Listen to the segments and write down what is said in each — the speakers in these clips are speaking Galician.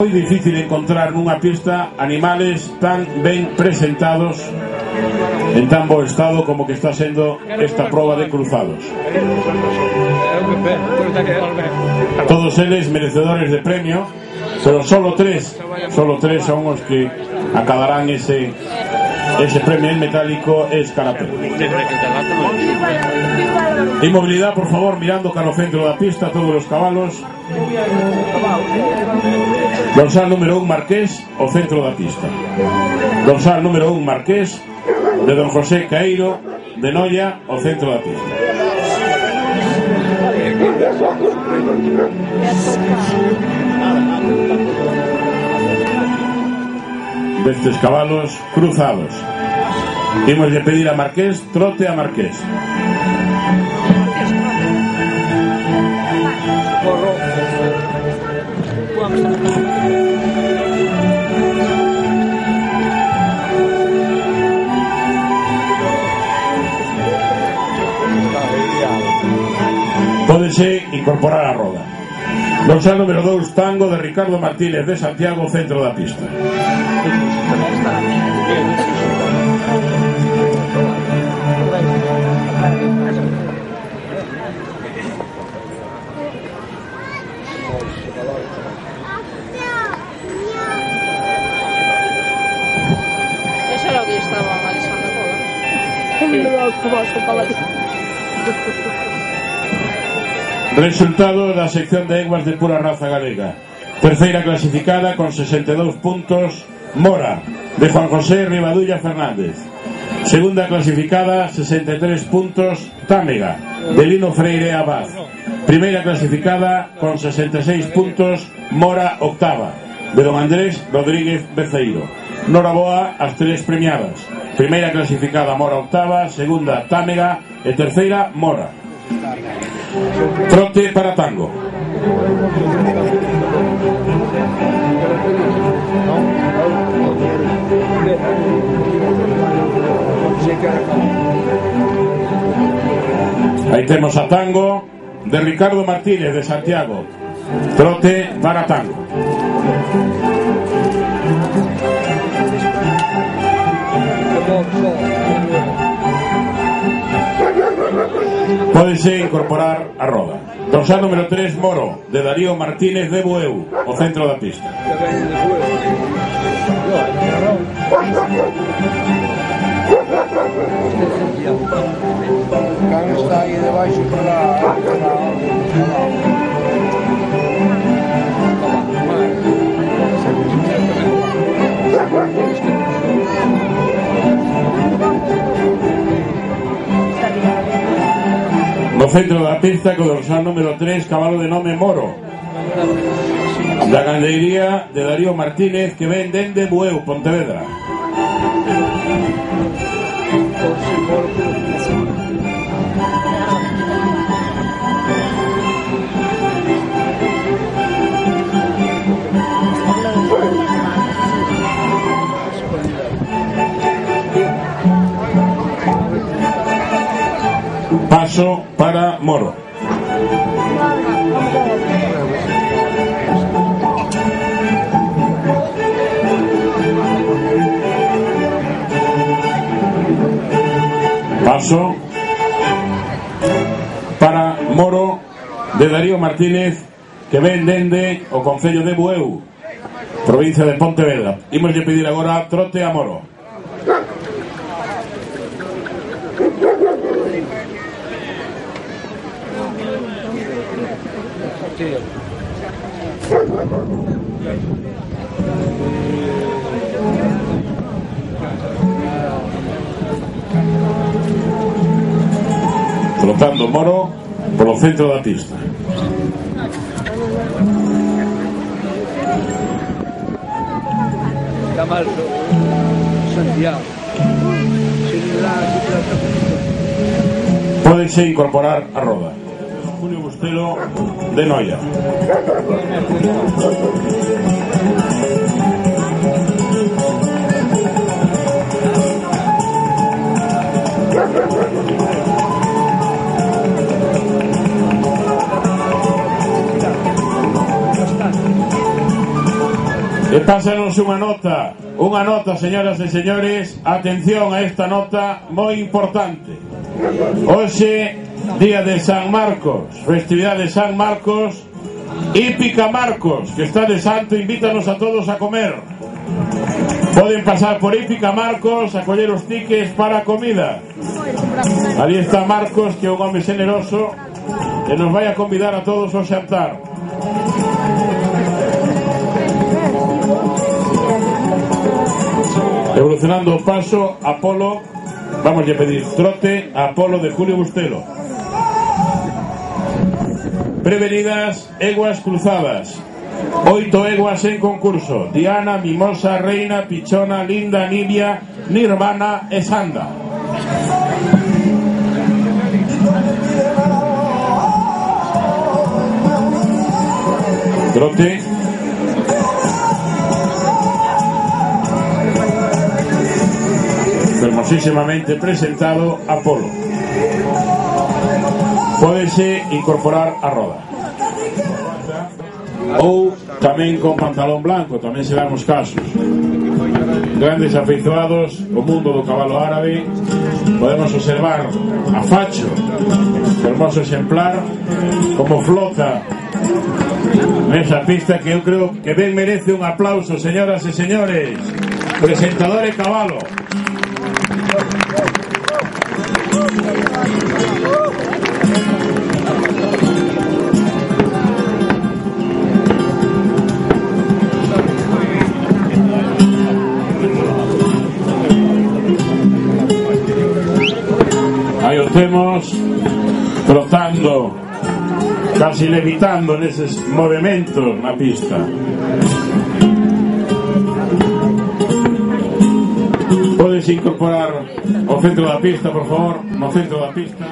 Moi difícil encontrar nunha pista animales tan ben presentados en tan bo estado como que está sendo esta proba de cruzados. Todos eles merecedores de premio, pero solo tres son os que acabarán ese premio en metálico escarapé. Inmovilidad, por favor, mirando cara ao centro da pista, todos os cabalos. Dorsal número 1 Marqués, ao centro da pista. Dorsal número 1 Marqués, de Don José Caeiro, de Noia, ao centro da pista. Destes cabalos cruzados. Imos de pedir a Marqués, trote a Marqués. Pódese incorporar a roda. Dorsal número 2 Tango, de Ricardo Martínez, de Santiago, centro da pista. Eso era o que estaba analizando todo. Resultado da sección de eguas de pura raza galega. Terceira clasificada con 62 puntos, Mora, de Juan José Rivadulla Fernández. Segunda clasificada, 63 puntos, Támega, de Lino Freire Abad. Primeira clasificada con 66 puntos, Mora octava, de Don Andrés Rodríguez Beceiro. Noraboa as tres premiadas. Primeira clasificada Mora octava, segunda Támega e terceira Mora. Trote para Tango. Aí temos a Tango, de Ricardo Martínez, de Santiago. Trote para Tango. Pódese incorporar a roda. Dorsal número 3 Moro, de Darío Martínez, de Bueu, ao centro da pista. Está aí debaixo para no centro da pista, co dorsal número 3 cabalo de nome Moro, da gandeiría de Darío Martínez, que ven dende Bueu, Pontevedra. Paso para Moro. Paso para Moro, de Darío Martínez, que ven dende o concello de Bueu, provincia de Pontevedra. Imos de pedir agora trote a Moro. Trotando Moro polo centro da pista. Camargo, Santiago. Pódense incorporar a roda. Julio Bustelo, de Noia. E pásanos unha nota, señoras e señores, atención a esta nota moi importante. Hoxe, día de San Marcos, festividade de San Marcos, Hípica Marcos, que está de santo, invítanos a todos a comer. Poden pasar por Hípica Marcos a coller os tickets para a comida. Ali está Marcos, que é un home generoso, que nos vai a convidar a todos ao xantar. Evolucionando o paso, Apolo, vamos a pedir trote a Apolo de Julio Bustelo. Prevenidas, eguas cruzadas. 8 eguas en concurso: Diana, Mimosa, Reina, Pichona, Linda, Nibia, Nirvana e Sanda. Trote. Hermosísimamente presentado Apolo. Pódese incorporar a roda. Ou tamén con pantalón blanco, tamén se dan os casos. Grandes afeizoados o mundo do cabalo árabe. Podemos observar a Facho, hermoso exemplar, como flota nesa pista, que eu creo que ben merece un aplauso, señoras e señores. Presentador e cabalo. Aí o temos trotando, casi levitando neses movimentos na pista. Podes incorporar ao centro da pista, por favor, no centro da pista.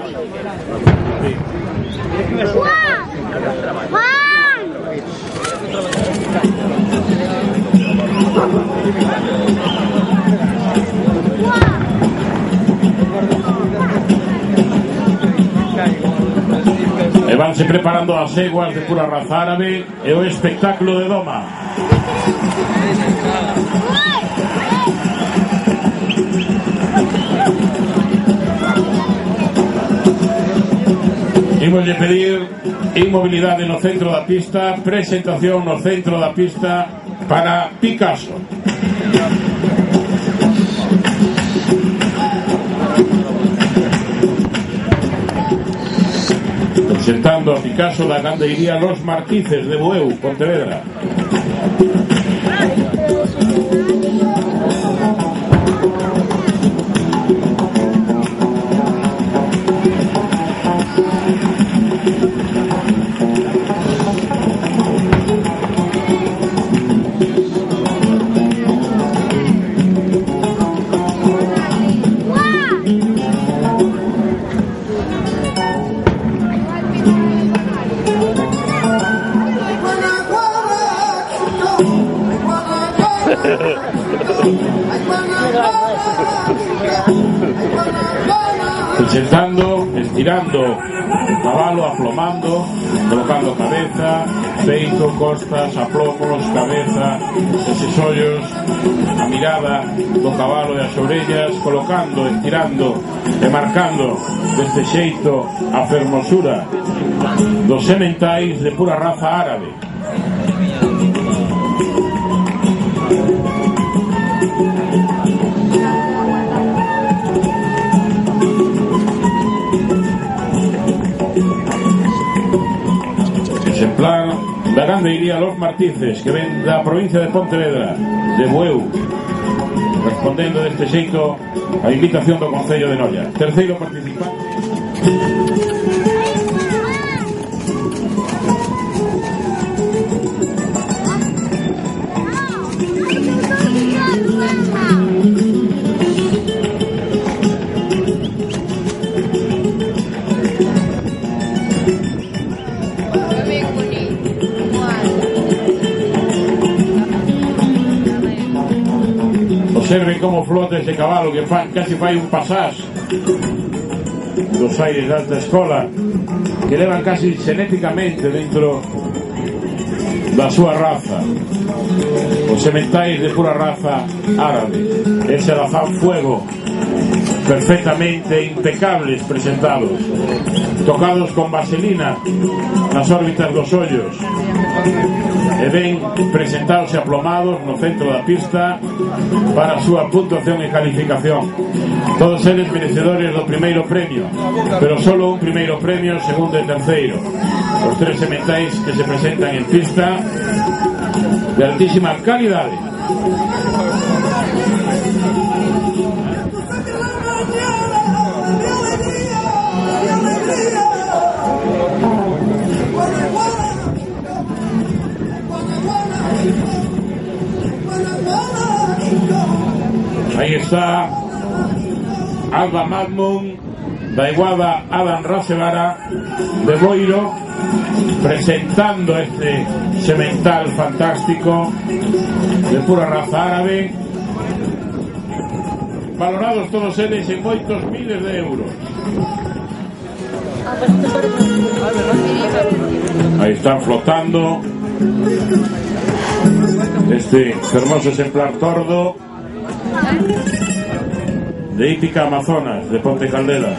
E vanse preparando as eguas de pura raza árabe e o espectáculo de doma. Imos de pedir inmobilidade no centro da pista, presentación no centro da pista para Picasso. Presentando a Picasso da gandeiría Los Martices de Bueu, Pontevedra. Presentando, estirando o cabalo, aplomando, colocando cabeza, peito, costas, aplomos, cabeza, eses ollos, a mirada do cabalo e as orellas, colocando, estirando e marcando deste xeito a fermosura dos sementais de pura raza árabe. Exemplar da gandeiría Los Martices, que ven da provincia de Pontevedra, de Bueu, respondendo deste xeito a invitación do Concello de Noia. Terceiro participante. Observen como flota ese cabalo, que casi fai un pasás dos aires de alta escola, que levan casi xenéticamente dentro da súa raza. sementais de pura raza árabe, ese alazán fuego, perfectamente impecables presentados, tocados con vaselina nas órbitas dos ollos e ben presentados e aplomados no centro da pista para a súa puntuación e calificación. Todos eles merecedores do primeiro premio, pero solo un primeiro premio, segundo e terceiro. Os tres sementais que se presentan en pista de altísima calidade. Aí está Alba Magnum da iguada Adam Rasevara de Boiro, presentando este semental fantástico de pura raza árabe, valorados todos eles en moitos miles de euros. Ahí están flotando este hermoso exemplar tordo de Hípica Amazonas de Ponte Caldelas.